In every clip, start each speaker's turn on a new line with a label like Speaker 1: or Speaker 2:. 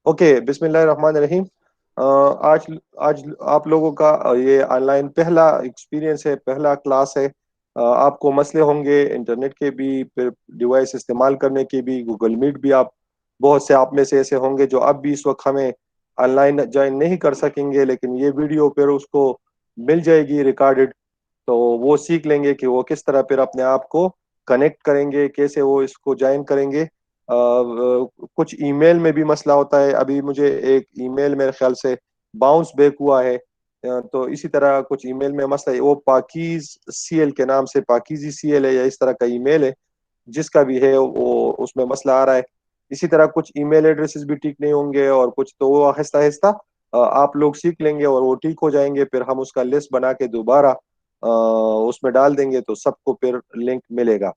Speaker 1: Okay, बिस्मिल्लाहिर्रहमानिर्रहीम। आज आज आप लोगों का ये ऑनलाइन पहला एक्सपीरियंस है, पहला क्लास है। आपको मसले होंगे इंटरनेट के भी, फिर डिवाइस इस्तेमाल करने के भी, गूगल मीट भी। आप बहुत से आप में से ऐसे होंगे जो अब भी इस वक्त हमें ऑनलाइन ज्वाइन नहीं कर सकेंगे, लेकिन ये वीडियो फिर उसको मिल जाएगी रिकॉर्डेड। तो वो सीख लेंगे कि वो किस तरह फिर अपने आप को कनेक्ट करेंगे, कैसे वो इसको ज्वाइन करेंगे। कुछ ईमेल में भी मसला होता है। अभी मुझे एक ईमेल मेरे ख्याल से बाउंस बैक हुआ है। तो इसी तरह कुछ ईमेल में मसला है, वो पाकीज सीएल के नाम से, पाकीजी सीएल है या इस तरह का ईमेल है, जिसका भी है वो उसमें मसला आ रहा है। इसी तरह कुछ ईमेल एड्रेसेस भी ठीक नहीं होंगे, और कुछ तो वो आहिस्ता आहिस्ता आप लोग सीख लेंगे और वो ठीक हो जाएंगे। फिर हम उसका लिस्ट बना के दोबारा उसमें डाल देंगे, तो सबको फिर लिंक मिलेगा।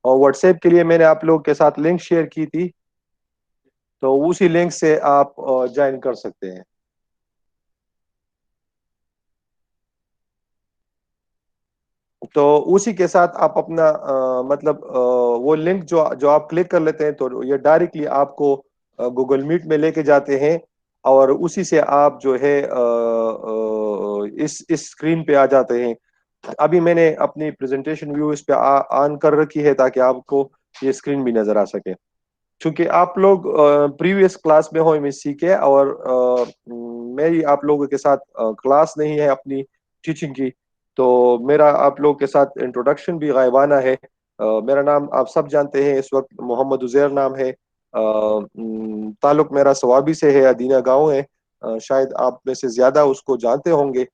Speaker 1: और व्हाट्सएप के लिए मैंने आप लोग के साथ लिंक शेयर की थी, तो उसी लिंक से आप ज्वाइन कर सकते हैं। तो उसी के साथ आप अपना मतलब वो लिंक जो जो आप क्लिक कर लेते हैं, तो ये डायरेक्टली आपको गूगल मीट में लेके जाते हैं। और उसी से आप जो है इस स्क्रीन पे आ जाते हैं। अभी मैंने अपनी प्रेजेंटेशन व्यू इस पे ऑन कर रखी है, ताकि आपको ये स्क्रीन भी नजर आ सके। क्योंकि आप लोग प्रीवियस क्लास में हो एमएससी के, और मेरी आप लोगों के साथ क्लास नहीं है अपनी टीचिंग की। तो मेरा आप लोगों के साथ इंट्रोडक्शन भी गायबाना है। मेरा नाम आप सब जानते हैं, इस वक्त मोहम्मद उजैर नाम है। ताल्लुक मेरा सवाबी से है, अदीना गांव है। शायद आप में से ज्यादा उसको जानते होंगे।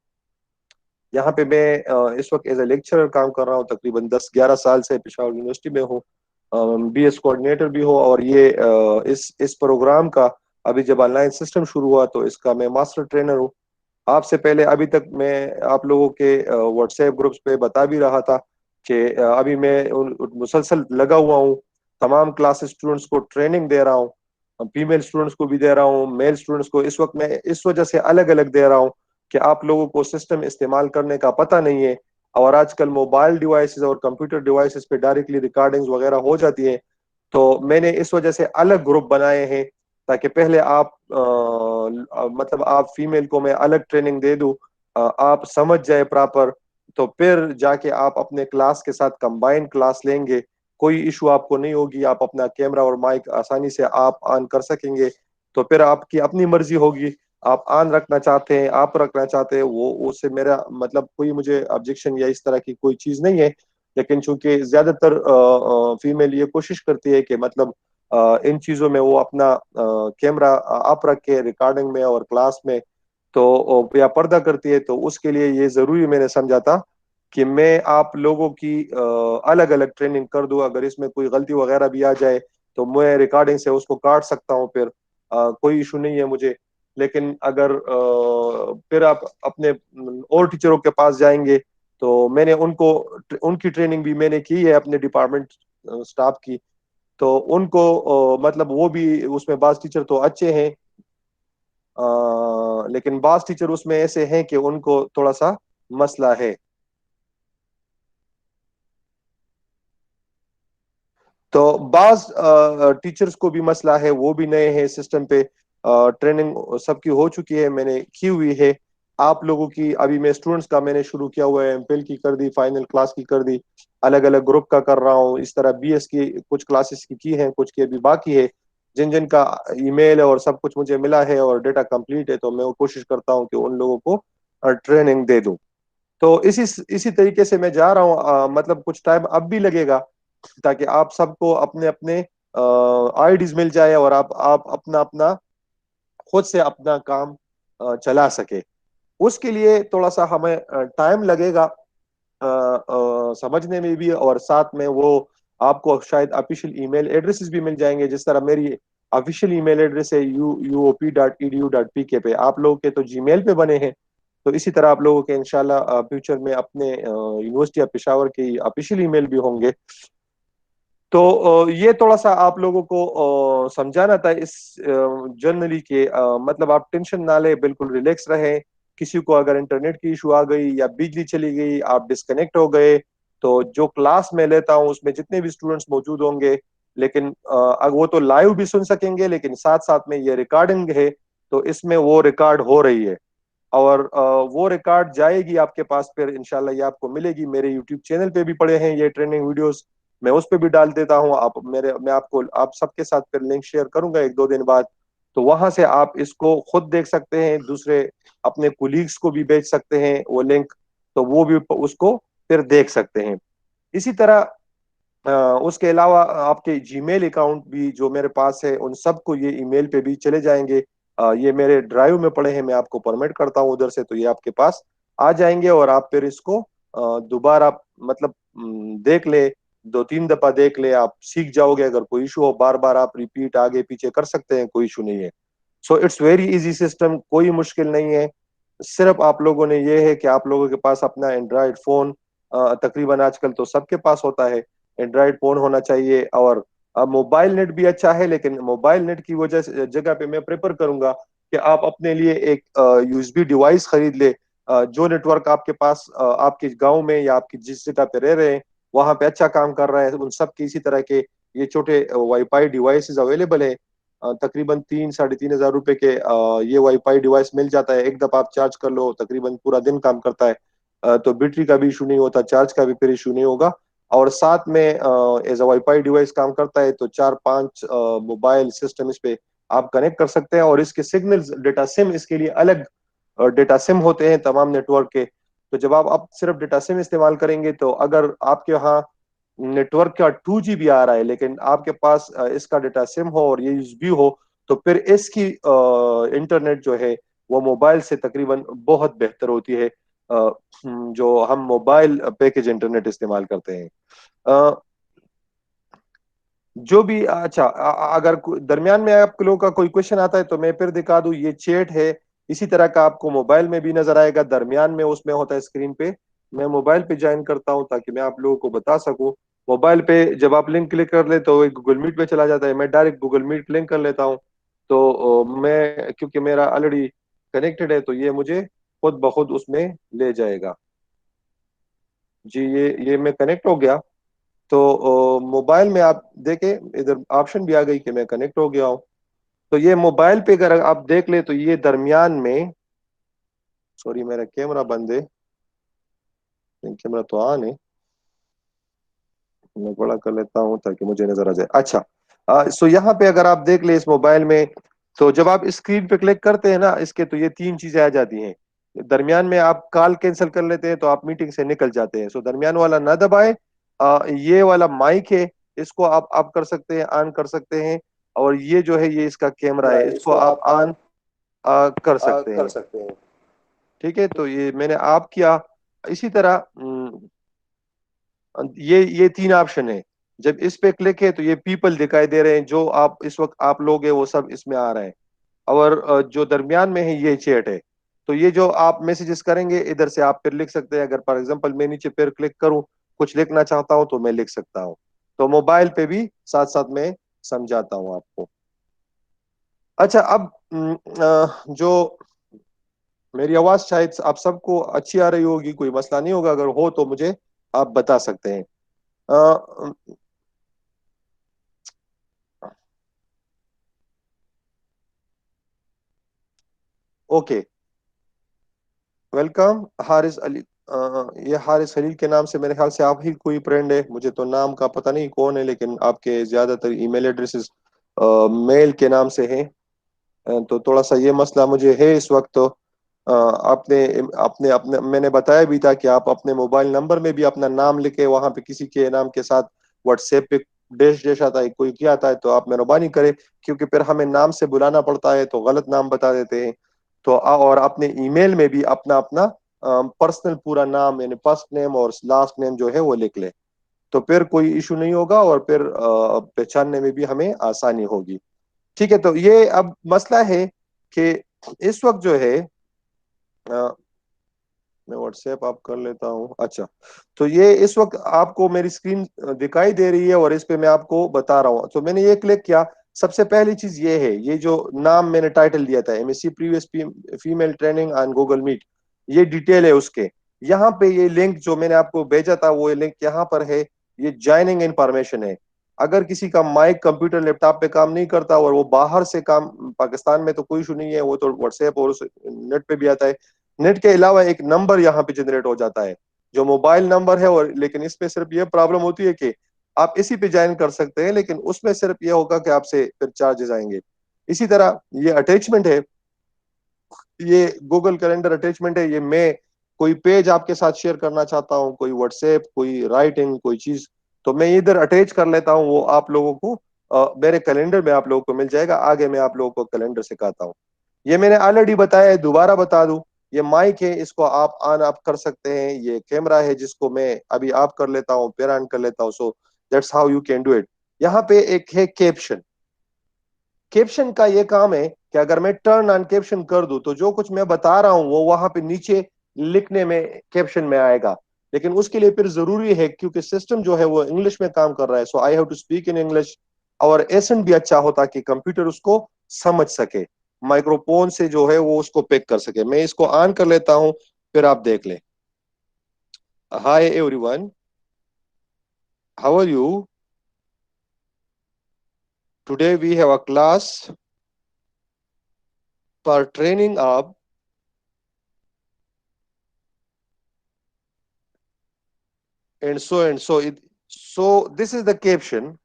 Speaker 1: यहाँ पे मैं इस वक्त एज ए लेक्चरर काम कर रहा हूँ, तकरीबन 10-11 साल से पेशावर यूनिवर्सिटी में हूँ। बीएस कोऑर्डिनेटर भी हूँ, और ये इस प्रोग्राम का अभी जब ऑनलाइन सिस्टम शुरू हुआ तो इसका मैं मास्टर ट्रेनर हूँ। आपसे पहले अभी तक मैं आप लोगों के व्हाट्सएप ग्रुप्स पे बता भी रहा था कि अभी मैं मुसलसल लगा हुआ हूँ, तमाम क्लास स्टूडेंट्स को ट्रेनिंग दे रहा हूँ। फीमेल स्टूडेंट्स को भी दे रहा हूँ, मेल स्टूडेंट्स को। इस वक्त मैं इस वजह से अलग अलग दे रहा हूँ कि आप लोगों को सिस्टम इस्तेमाल करने का पता नहीं है, और आजकल मोबाइल डिवाइसेस और कंप्यूटर डिवाइसेस पे डायरेक्टली रिकॉर्डिंग्स वगैरह हो जाती है। तो मैंने इस वजह से अलग ग्रुप बनाए हैं, ताकि पहले आप मतलब आप फीमेल को मैं अलग ट्रेनिंग दे दूं, आप समझ जाए प्रॉपर। तो फिर जाके आप अपने क्लास के साथ कंबाइन क्लास लेंगे, कोई इशू आपको नहीं होगी। आप अपना कैमरा और माइक आसानी से आप ऑन कर सकेंगे। तो फिर आपकी अपनी मर्जी होगी, आप ऑन रखना चाहते हैं, आप रखना चाहते हैं, वो उससे मेरा मतलब कोई मुझे ऑब्जेक्शन या इस तरह की कोई चीज नहीं है। लेकिन चूंकि ज्यादातर फीमेल ये कोशिश करती है कि मतलब इन चीजों में वो अपना कैमरा आप रख के रिकॉर्डिंग में और क्लास में तो या पर्दा करती है, तो उसके लिए ये जरूरी मैंने समझा था कि मैं आप लोगों की अलग अलग ट्रेनिंग कर दूं। अगर इसमें कोई गलती वगैरह भी आ जाए तो मैं रिकॉर्डिंग से उसको काट सकता हूँ, फिर कोई इशू नहीं है मुझे। लेकिन अगर फिर आप अपने और टीचरों के पास जाएंगे, तो मैंने उनको उनकी ट्रेनिंग भी मैंने की है अपने डिपार्टमेंट स्टाफ की। तो उनको मतलब वो भी उसमें बास टीचर तो अच्छे हैं, लेकिन बास टीचर उसमें ऐसे हैं कि उनको थोड़ा सा मसला है। तो बाज टीचर्स को भी मसला है, वो भी नए हैं सिस्टम पे। ट्रेनिंग सबकी हो चुकी है, मैंने की हुई है। आप लोगों की अभी मैं स्टूडेंट्स का मैंने शुरू किया हुआ है, एमफिल की कर दी, फाइनल क्लास की कर दी, अलग अलग ग्रुप का कर रहा हूँ। इस तरह बीएस की कुछ क्लासेस की हैं, कुछ की अभी बाकी है। जिन जिन का ईमेल और सब कुछ मुझे मिला है और डेटा कंप्लीट है, तो मैं वो कोशिश करता हूँ कि उन लोगों को ट्रेनिंग दे दूँ। तो इसी इसी तरीके से मैं जा रहा हूँ। मतलब कुछ टाइम अब भी लगेगा, ताकि आप सबको अपने अपने आईडीज मिल जाए, और आप अपना अपना खुद से अपना काम चला सके। उसके लिए थोड़ा सा हमें टाइम लगेगा समझने में भी, और साथ में वो आपको शायद ऑफिशियल ईमेल एड्रेसेस भी मिल जाएंगे। जिस तरह मेरी ऑफिशियल ईमेल एड्रेस है uop.edu.pk पे, आप लोगों के तो जीमेल पे बने हैं। तो इसी तरह आप लोगों के इंशाल्लाह फ्यूचर में अपने यूनिवर्सिटी ऑफ पेशावर की ऑफिशियल ईमेल भी होंगे। तो ये थोड़ा सा आप लोगों को समझाना था इस जनरली के मतलब आप टेंशन ना ले, बिल्कुल रिलैक्स रहें। किसी को अगर इंटरनेट की इशू आ गई या बिजली चली गई, आप डिस्कनेक्ट हो गए, तो जो क्लास में लेता हूँ उसमें जितने भी स्टूडेंट्स मौजूद होंगे, लेकिन अगर वो तो लाइव भी सुन सकेंगे, लेकिन साथ साथ में ये रिकॉर्डिंग है, तो इसमें वो रिकॉर्ड हो रही है। और वो रिकॉर्ड जाएगी आपके पास, फिर इंशाल्लाह ये आपको मिलेगी। मेरे यूट्यूब चैनल पे भी पड़े हैं ये ट्रेनिंग वीडियोस, मैं उस पे भी डाल देता हूँ। आप मेरे मैं आपको आप सबके साथ फिर लिंक शेयर करूंगा एक दो दिन बाद। तो वहां से आप इसको खुद देख सकते हैं, दूसरे अपने कुलीग्स को भी भेज सकते हैं वो लिंक, तो वो भी उसको फिर देख सकते हैं। इसी तरह उसके अलावा आपके जीमेल अकाउंट भी जो मेरे पास है, उन सबको ये ईमेल पे भी चले जाएंगे। ये मेरे ड्राइव में पड़े हैं, मैं आपको परमिट करता हूँ उधर से, तो ये आपके पास आ जाएंगे। और आप फिर इसको दोबारा मतलब देख ले, दो तीन दफा देख ले, आप सीख जाओगे। अगर कोई इशू हो, बार बार आप रिपीट आगे पीछे कर सकते हैं, कोई इशू नहीं है। So it's very easy system, कोई मुश्किल नहीं है। सिर्फ आप लोगों ने ये है कि आप लोगों के पास अपना एंड्रॉयड फोन, तकरीबन आजकल तो सबके पास होता है, एंड्रॉयड फोन होना चाहिए। और अब मोबाइल नेट भी अच्छा है, लेकिन मोबाइल नेट की जगह पे मैं प्रेफर करूंगा कि आप अपने लिए एक यूएसबी डिवाइस खरीद ले। जो नेटवर्क आपके पास आपके गांव में या आपकी जिस जगह पे रह रहे हैं वहां पे अच्छा काम कर रहा है, उन सब के इसी तरह के ये छोटे वाईफाई डिवाइसेस अवेलेबल है। तकरीबन 3-3,500 रुपए के ये वाईफाई डिवाइस मिल जाता है। एक दफा आप चार्ज कर लो, तकरीबन पूरा दिन काम करता है। तो बैटरी का भी इशू नहीं होता, चार्ज का भी फिर इशू नहीं होगा। और साथ में एज अ वाईफाई डिवाइस काम करता है, तो 4-5 मोबाइल सिस्टम इस पे आप कनेक्ट कर सकते हैं। और इसके सिग्नल्स, डेटा सिम इसके लिए अलग डेटा सिम होते हैं तमाम नेटवर्क के। तो जब आप सिर्फ डेटा सिम इस्तेमाल करेंगे, तो अगर आपके यहाँ नेटवर्क का 2 GB आ रहा है, लेकिन आपके पास इसका डेटा सिम हो और ये यूज भी हो, तो फिर इसकी इंटरनेट जो है वो मोबाइल से तकरीबन बहुत बेहतर होती है, जो हम मोबाइल पैकेज इंटरनेट इस्तेमाल करते हैं। अ, जो भी अच्छा, अगर दरमियान में आप लोगों का कोई क्वेश्चन आता है तो मैं फिर दिखा दूं, ये चैट है। इसी तरह का आपको मोबाइल में भी नजर आएगा, दरमियान में उसमें होता है स्क्रीन पे। मैं मोबाइल पे ज्वाइन करता हूं ताकि मैं आप लोगों को बता सकूं। मोबाइल पे जब आप लिंक क्लिक कर ले तो एक गूगल मीट पे चला जाता है, मैं डायरेक्ट गूगल मीट लिंक कर लेता हूं। तो मैं क्योंकि मेरा ऑलरेडी कनेक्टेड है, तो ये मुझे खुद ब खुद उसमें ले जाएगा। जी, ये मैं कनेक्ट हो गया। तो मोबाइल में आप देखें, इधर ऑप्शन भी आ गई कि मैं कनेक्ट हो गया हूँ। तो ये मोबाइल पे अगर आप देख ले, तो ये दरमियान में, सॉरी मेरा कैमरा बंद है, कैमरा तो ऑन है, मैं बड़ा कर लेता हूँ ताकि मुझे नजर आ जाए। अच्छा, सो यहाँ पे अगर आप देख ले इस मोबाइल में, तो जब आप स्क्रीन पे क्लिक करते हैं ना इसके, तो ये तीन चीजें आ जाती हैं। दरमियान में आप कॉल कैंसिल कर लेते हैं तो आप मीटिंग से निकल जाते हैं, सो दरमियान वाला ना दबाए। ये वाला माइक है, इसको आप कर सकते हैं, ऑन कर सकते हैं। और ये जो है ये इसका कैमरा है, इसको
Speaker 2: इसको
Speaker 1: आप
Speaker 2: आप
Speaker 1: ऑन कर सकते
Speaker 2: कर
Speaker 1: हैं।
Speaker 2: सकते हैं।
Speaker 1: ठीक है, तो ये मैंने आप किया। इसी तरह ये तीन ऑप्शन है। जब इस पे क्लिक है तो ये पीपल दिखाई दे रहे हैं, जो आप इस वक्त आप लोग हैं वो सब इसमें आ रहे हैं। और जो दरमियान में है ये चैट है। तो ये जो आप मैसेजेस करेंगे इधर से आप फिर लिख सकते हैं। अगर फॉर एग्जांपल मैं नीचे फिर क्लिक करूं, कुछ लिखना चाहता हूं, तो मैं लिख सकता हूं। तो मोबाइल पे भी साथ साथ में समझाता हूं आपको। अच्छा, अब जो मेरी आवाज शायद आप सबको अच्छी आ रही होगी, कोई मसला नहीं होगा, अगर हो तो मुझे आप बता सकते हैं। अ, ओके, वेलकम हारिस अली। ये हारिस खलील के नाम से मेरे ख्याल से आप ही कोई फ्रेंड है, मुझे तो नाम का पता नहीं कौन है, लेकिन आपके ज्यादातर ईमेल एड्रेसेस मेल के नाम से हैं। तो थोड़ा सा ये मसला मुझे है इस वक्त। तो आपने अपने अपने मैंने बताया भी था कि आप अपने मोबाइल नंबर में भी अपना नाम लिखे, वहां पे किसी के नाम के साथ व्हाट्सएप पे डैश डैश आता है, कोई क्या आता है, तो आप मेहरबानी करें, क्योंकि फिर हमें नाम से बुलाना पड़ता है तो गलत नाम बता देते हैं। तो और अपने ईमेल में भी अपना अपना पर्सनल पूरा नाम, यानी फर्स्ट नेम और लास्ट नेम जो है वो लिख ले, तो फिर कोई इशू नहीं होगा और फिर पहचानने में भी हमें आसानी होगी। ठीक है, तो ये अब मसला है कि इस वक्त जो है मैं व्हाट्सएप आप कर लेता हूँ। अच्छा, तो ये इस वक्त आपको मेरी स्क्रीन दिखाई दे रही है और इस पे मैं आपको बता रहा हूँ। तो मैंने ये क्लिक किया, सबसे पहली चीज ये है, ये जो नाम मैंने टाइटल दिया था, MSc previous female training on Google Meet, ये डिटेल है उसके। यहाँ पे ये लिंक जो मैंने आपको भेजा था वो लिंक यहाँ पर है, ये ज्वाइनिंग इंफॉर्मेशन है। अगर किसी का माइक कंप्यूटर लैपटॉप पे काम नहीं करता और वो बाहर से काम, पाकिस्तान में तो कोई इशू नहीं है, वो तो व्हाट्सएप और नेट पे भी आता है। नेट के अलावा एक नंबर यहाँ पे जनरेट हो जाता है जो मोबाइल नंबर है, और लेकिन इसमें सिर्फ ये प्रॉब्लम होती है कि आप इसी पे ज्वाइन कर सकते हैं, लेकिन उसमें सिर्फ ये होगा कि आपसे फिर चार्जेस आएंगे। इसी तरह ये अटैचमेंट है, ये गूगल कैलेंडर अटैचमेंट है। ये मैं कोई पेज आपके साथ शेयर करना चाहता हूँ, कोई व्हाट्सएप, कोई राइटिंग, कोई चीज, तो मैं इधर अटैच कर लेता हूँ, वो आप लोगों को मेरे कैलेंडर में आप लोगों को मिल जाएगा। आगे मैं आप लोगों को कैलेंडर सिखाता हूँ। ये मैंने ऑलरेडी बताया है, दोबारा बता दूं। ये माइक है, इसको आप ऑन ऑफ कर सकते हैं। ये कैमरा है जिसको मैं अभी ऑफ कर लेता हूँ, फिर ऑन कर लेता हूँ। So that's how you can do it. यहाँ पे एक है कैप्शन। कैप्शन का ये काम है कि अगर मैं टर्न ऑन कैप्शन कर दूं तो जो कुछ मैं बता रहा हूं वो वहां पे नीचे लिखने में, कैप्शन में आएगा। लेकिन उसके लिए फिर जरूरी है, क्योंकि सिस्टम जो है वो इंग्लिश में काम कर रहा है, so I have to speak in English. और एसेंट भी अच्छा होता कि कंप्यूटर उसको समझ सके, माइक्रोफोन से जो है वो उसको पिक कर सके। मैं इसको ऑन कर लेता हूं, फिर आप देख लें। Hi everyone, how are you? Today we have a class for training up and so this is the caption.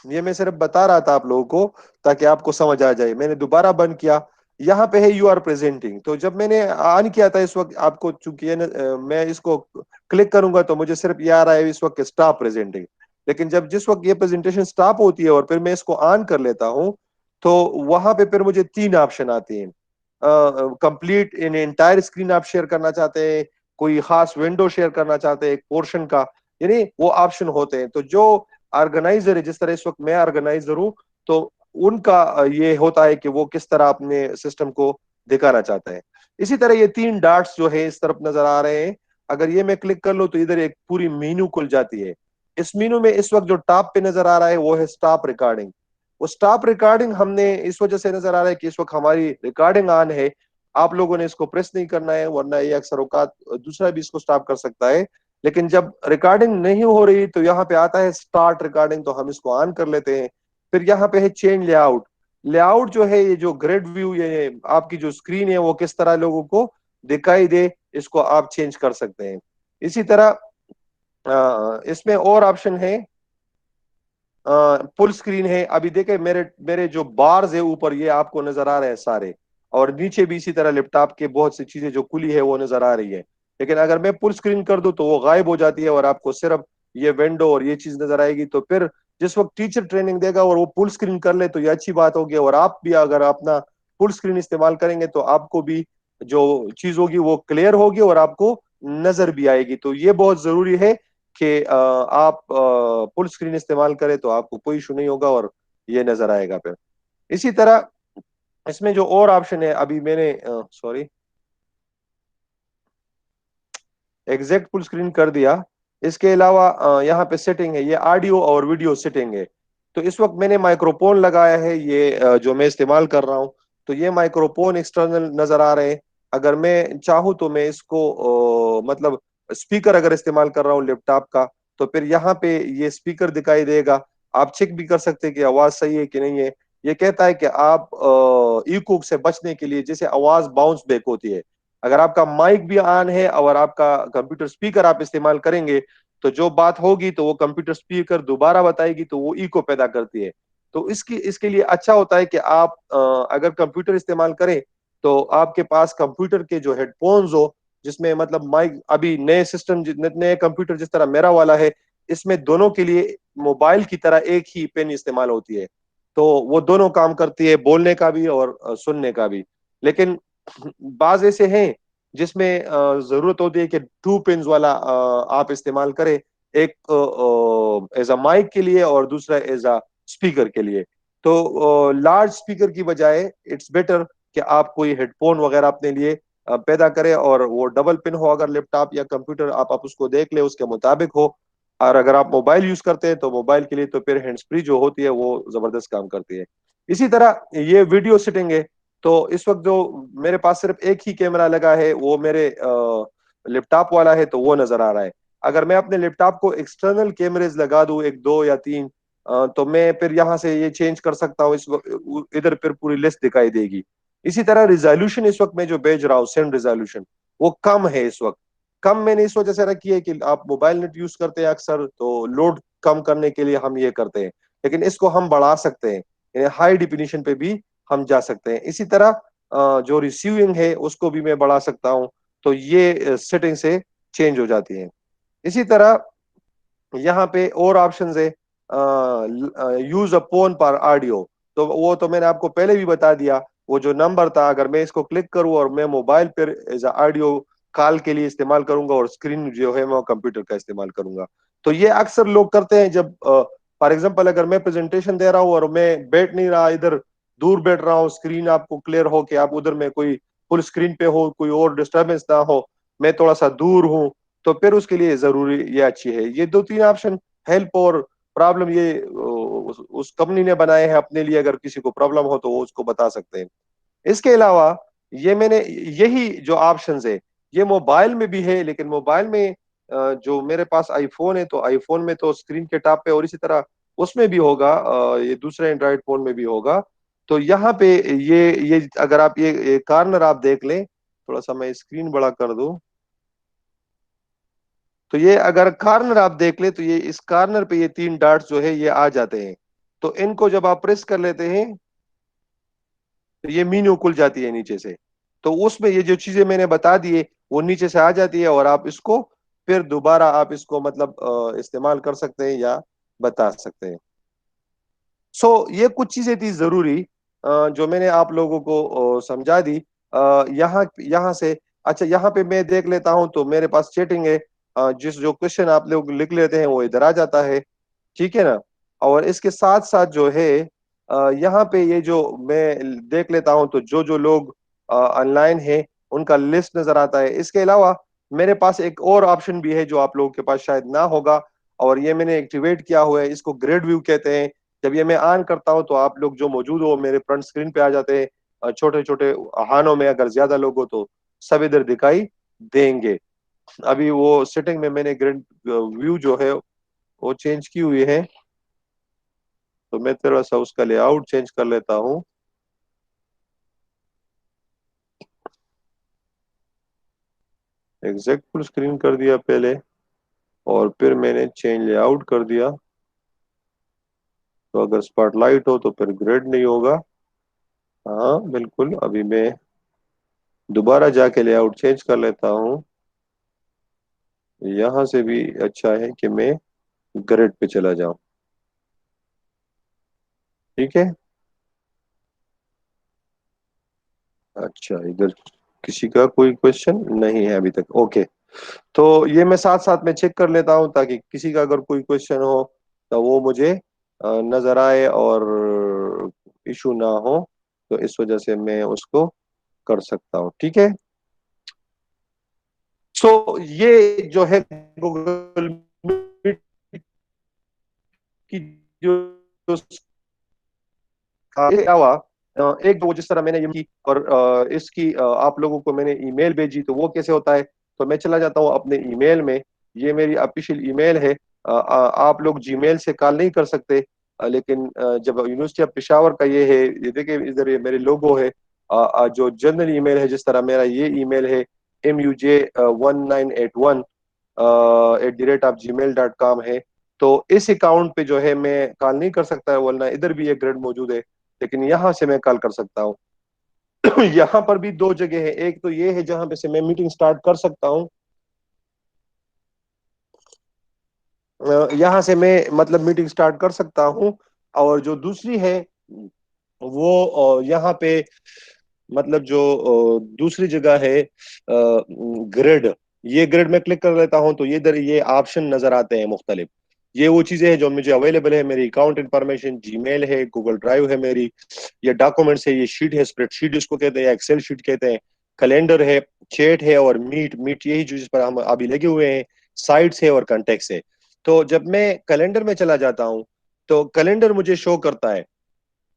Speaker 1: ये मैं सिर्फ बता रहा था आप लोगों को ताकि आपको समझ आ जाए। मैंने दोबारा बंद किया, यहाँ पे है यू आर प्रेजेंटिंग। तो जब मैंने ऑन किया था इस वक्त आपको, चूंकि मैं इसको क्लिक करूंगा तो मुझे सिर्फ ये आ रहा है इस वक्त स्टॉप प्रेजेंटिंग। लेकिन जब जिस वक्त ये प्रेजेंटेशन स्टॉप होती है और फिर मैं इसको ऑन कर लेता हूँ, तो वहां पे फिर मुझे तीन ऑप्शन आते हैं। कंप्लीट इन एंटायर स्क्रीन आप शेयर करना चाहते हैं, कोई खास विंडो शेयर करना चाहते हैं एक पोर्शन का, यानी वो ऑप्शन होते हैं। तो जो ऑर्गेनाइजर है, जिस तरह इस वक्त मैं ऑर्गेनाइजर हूं, तो उनका ये होता है कि वो किस तरह अपने सिस्टम को दिखाना चाहता है। इसी तरह ये तीन डॉट्स जो है इस तरफ नजर आ रहे हैं, अगर ये मैं क्लिक कर लूं तो इधर एक पूरी मेनू खुल जाती है। इस मेनू में इस वक्त जो टॉप पे नजर आ रहा है वो है स्टॉप रिकॉर्डिंग। वो स्टॉप रिकॉर्डिंग हमने इस वजह से नजर आ रहा है कि इस वक्त हमारी रिकॉर्डिंग ऑन है। आप लोगों ने इसको प्रेस नहीं करना है, वरना ये अक्सर औकात दूसरा भी इसको स्टॉप कर सकता है। लेकिन जब रिकॉर्डिंग नहीं हो रही तो यहाँ पे आता है स्टार्ट रिकॉर्डिंग, तो हम इसको ऑन कर लेते हैं। फिर यहाँ पे है चेंज लेआउट। लेआउट जो है, ये जो ग्रिड व्यू, ये आपकी जो स्क्रीन है वो किस तरह लोगों को दिखाई दे, इसको आप चेंज कर सकते हैं। इसी तरह इसमें और ऑप्शन है, फुल स्क्रीन है। अभी देखे मेरे मेरे जो बार्स है ऊपर, ये आपको नजर आ रहे हैं सारे, और नीचे भी इसी तरह लैपटॉप के बहुत सी चीजें जो खुली है वो नजर आ रही है। लेकिन अगर मैं फुल स्क्रीन कर दूं तो वो गायब हो जाती है और आपको सिर्फ ये विंडो और ये चीज नजर आएगी। तो फिर जिस वक्त टीचर ट्रेनिंग देगा और वो फुल स्क्रीन कर ले तो ये अच्छी बात होगी, और आप भी अगर अपना फुल स्क्रीन इस्तेमाल करेंगे तो आपको भी जो चीज होगी वो क्लियर होगी और आपको नजर भी आएगी। तो ये बहुत जरूरी है कि आप फुल स्क्रीन इस्तेमाल करें तो आपको कोई इशू नहीं होगा और ये नजर आएगा फिर। इसी तरह इसमें जो और ऑप्शन है, अभी मैंने सॉरी एग्जैक्ट फुल स्क्रीन कर दिया। इसके अलावा यहाँ पे सेटिंग है, ये ऑडियो और वीडियो सेटिंग है। तो इस वक्त मैंने माइक्रोफोन लगाया है, ये जो मैं इस्तेमाल कर रहा हूँ, तो ये माइक्रोफोन एक्सटर्नल नजर आ रहे हैं। अगर मैं चाहूँ तो मैं इसको मतलब स्पीकर अगर इस्तेमाल कर रहा हूँ लैपटॉप का, तो फिर यहाँ पे ये स्पीकर दिखाई देगा। आप चेक भी कर सकते हैं कि आवाज सही है कि नहीं है। ये कहता है कि आप इको से बचने के लिए, जैसे आवाज बाउंस बैक होती है, अगर आपका माइक भी ऑन है और आपका कंप्यूटर स्पीकर आप इस्तेमाल करेंगे, तो जो बात होगी तो वो कंप्यूटर स्पीकर दोबारा बताएगी, तो वो इको पैदा करती है। तो इसकी इसके लिए अच्छा होता है कि आप अगर कंप्यूटर इस्तेमाल करें तो आपके पास कंप्यूटर के जो हेडफोन्स हो, जिसमें मतलब माइक, अभी नए सिस्टम, नए कंप्यूटर जिस तरह मेरा वाला है, इसमें दोनों के लिए मोबाइल की तरह एक ही पेन इस्तेमाल होती है। तो वो दोनों काम करती है, बोलने का भी और सुनने का भी। लेकिन बाज ऐसे हैं जिसमें जरूरत होती है कि टू पिन वाला आप इस्तेमाल करें, एक एज अ माइक के लिए और दूसरा एज अ स्पीकर के लिए। तो लार्ज स्पीकर की बजाय इट्स बेटर कि आप कोई हेडफोन वगैरह अपने लिए पैदा करें, और वो डबल पिन हो, अगर लैपटॉप या कंप्यूटर आप उसको देख ले उसके मुताबिक हो। और अगर आप मोबाइल यूज करते हैं तो मोबाइल के लिए तो फिर हैंड्स फ्री जो होती है वो जबरदस्त काम करती है। इसी तरह ये वीडियो सेटिंग है। तो इस वक्त जो मेरे पास सिर्फ एक ही कैमरा लगा है, वो मेरे लैपटॉप वाला है, तो वो नजर आ रहा है। अगर मैं अपने लैपटॉप को एक्सटर्नल कैमरेज लगा दूं, एक, दो या तीन, तो मैं फिर यहाँ से ये चेंज कर सकता हूँ, इस वक्त इधर फिर पूरी लिस्ट दिखाई देगी। इसी तरह रिजोल्यूशन इस वक्त मैं जो भेज रहा हूँ, सेंड रिजोल्यूशन, वो कम है इस वक्त। कम मैंने इस वजह से रखी है कि आप मोबाइल नेट यूज करते हैं अक्सर, तो लोड कम करने के लिए हम ये करते हैं। लेकिन इसको हम बढ़ा सकते हैं, यानी हाई डिफिनीशन पे भी हम जा सकते हैं। इसी तरह जो रिसीविंग है उसको भी मैं बढ़ा सकता हूँ। तो ये सेटिंग से चेंज हो जाती है। इसी तरह यहाँ पे और ऑप्शंस है, यूज अ फोन पर ऑडियो। तो वो तो मैंने आपको पहले भी बता दिया। वो जो नंबर था, अगर मैं इसको क्लिक करूँ और मैं मोबाइल पर एज ऑडियो कॉल के लिए इस्तेमाल करूंगा, और स्क्रीन जो है मैं कंप्यूटर का इस्तेमाल करूंगा। तो ये अक्सर लोग करते हैं, जब फॉर एग्जांपल अगर मैं प्रेजेंटेशन दे रहा हूँ और मैं बैठ नहीं रहा, इधर दूर बैठ रहा हूँ, स्क्रीन आपको क्लियर हो कि आप उधर में कोई फुल स्क्रीन पे हो, कोई और डिस्टरबेंस ना हो, मैं थोड़ा सा दूर हूँ, तो फिर उसके लिए जरूरी ये अच्छी है। ये दो तीन ऑप्शन, हेल्प और प्रॉब्लम, ये उस कंपनी ने बनाए हैं अपने लिए, अगर किसी को प्रॉब्लम हो तो वो उसको बता सकते हैं। इसके अलावा ये मैंने, यही जो ऑप्शंस है ये मोबाइल में भी है, लेकिन मोबाइल में जो मेरे पास आईफोन है, तो आईफोन में तो स्क्रीन के टॉप पे, और इसी तरह उसमें भी होगा, ये दूसरे एंड्रॉइड फोन में भी होगा। तो यहाँ पे ये अगर आप ये कार्नर आप देख लें, थोड़ा सा मैं स्क्रीन बड़ा कर दूं, तो ये अगर कार्नर आप देख ले, तो ये इस कार्नर पे ये तीन डॉट्स जो है ये आ जाते हैं। तो इनको जब आप प्रेस कर लेते हैं, तो ये मीनू खुल जाती है नीचे से। तो उसमें ये जो चीजें मैंने बता दी है वो नीचे से आ जाती है, और आप इसको फिर दोबारा आप इसको मतलब इस्तेमाल कर सकते हैं या बता सकते हैं। ये कुछ चीजें थी जरूरी, जो मैंने आप लोगों को समझा दी। यहाँ यहाँ से, अच्छा यहाँ पे मैं देख लेता हूँ, तो मेरे पास चैटिंग है। जिस जो क्वेश्चन आप लोग लिख लेते हैं वो इधर आ जाता है, ठीक है ना। और इसके साथ साथ जो है यहाँ पे ये जो मैं देख लेता हूँ, तो जो जो लोग ऑनलाइन है उनका लिस्ट नजर आता है। इसके अलावा मेरे पास एक और ऑप्शन भी है जो आप लोगों के पास शायद ना होगा, और ये मैंने एक्टिवेट किया हुआ है, इसको ग्रेड व्यू कहते हैं। जब ये मैं ऑन करता हूँ तो आप लोग जो मौजूद हो मेरे फ्रंट स्क्रीन पे आ जाते हैं, छोटे छोटे हानों में, अगर ज्यादा लोग हो तो सब इधर दिखाई देंगे। अभी वो सेटिंग में मैंने ग्रेड व्यू जो है वो चेंज की हुई है, तो मैं थोड़ा सा उसका लेआउट चेंज कर लेता हूँ। एग्जैक्ट फुल स्क्रीन कर दिया पहले, और फिर मैंने चेंज लेआउट कर दिया। तो अगर स्पॉटलाइट हो तो फिर ग्रेड नहीं होगा। हाँ बिल्कुल, अभी मैं दोबारा जाके लेआउट चेंज कर लेता हूँ। यहाँ से भी अच्छा है कि मैं ग्रेड पे चला जाऊं। ठीक है। अच्छा, इधर किसी का कोई क्वेश्चन नहीं है अभी तक, ओके। तो ये मैं साथ साथ में चेक कर लेता हूँ, ताकि किसी का अगर कोई क्वेश्चन हो तो वो मुझे नजर आए और इशू ना हो। तो इस वजह से मैं उसको कर सकता हूँ, ठीक है। ये जो है गूगल मीट की जो जो इसके अलावा एक वो जिस तरह मैंने ये की, और इसकी आप लोगों को मैंने ईमेल भेजी, तो वो कैसे होता है। तो मैं चला जाता हूँ अपने ईमेल में, ये मेरी ऑफिशियल ईमेल है। आप लोग जीमेल से कॉल नहीं कर सकते, लेकिन जब यूनिवर्सिटी ऑफ पेशावर का ये है, ये देखिए इधर ये मेरे लोगो है। जो जनरल ईमेल है, जिस तरह मेरा ये ईमेल है MUJ1981 @gmail.com है। तो इस अकाउंट पे जो है मैं कॉल नहीं कर सकता है, वरना इधर भी एक ग्रेड मौजूद है, लेकिन यहाँ से मैं कॉल कर सकता हूँ। यहाँ पर भी दो जगह है, एक तो ये है जहाँ पे से मैं मीटिंग स्टार्ट कर सकता हूँ। यहाँ से मैं मतलब मीटिंग स्टार्ट कर सकता हूँ। और जो दूसरी है वो यहाँ पे मतलब जो दूसरी जगह है ग्रिड, ये ग्रिड में क्लिक कर लेता हूं, तो ये इधर ये ऑप्शन नजर आते हैं मुख्तलिफ। ये वो चीजें हैं जो मुझे अवेलेबल है, मेरी अकाउंट इंफॉर्मेशन, जीमेल है, गूगल ड्राइव है मेरी, ये डॉक्यूमेंट्स है, ये शीट है, स्प्रेडशीट इसको कहते हैं, एक्सेल शीट कहते हैं, कैलेंडर है, चैट है, और मीट मीट यही जो जिस पर हम अभी लगे हुए हैं, साइट्स है और कॉन्टेक्ट्स है। तो जब मैं कैलेंडर में चला जाता हूँ, तो कैलेंडर मुझे शो करता है,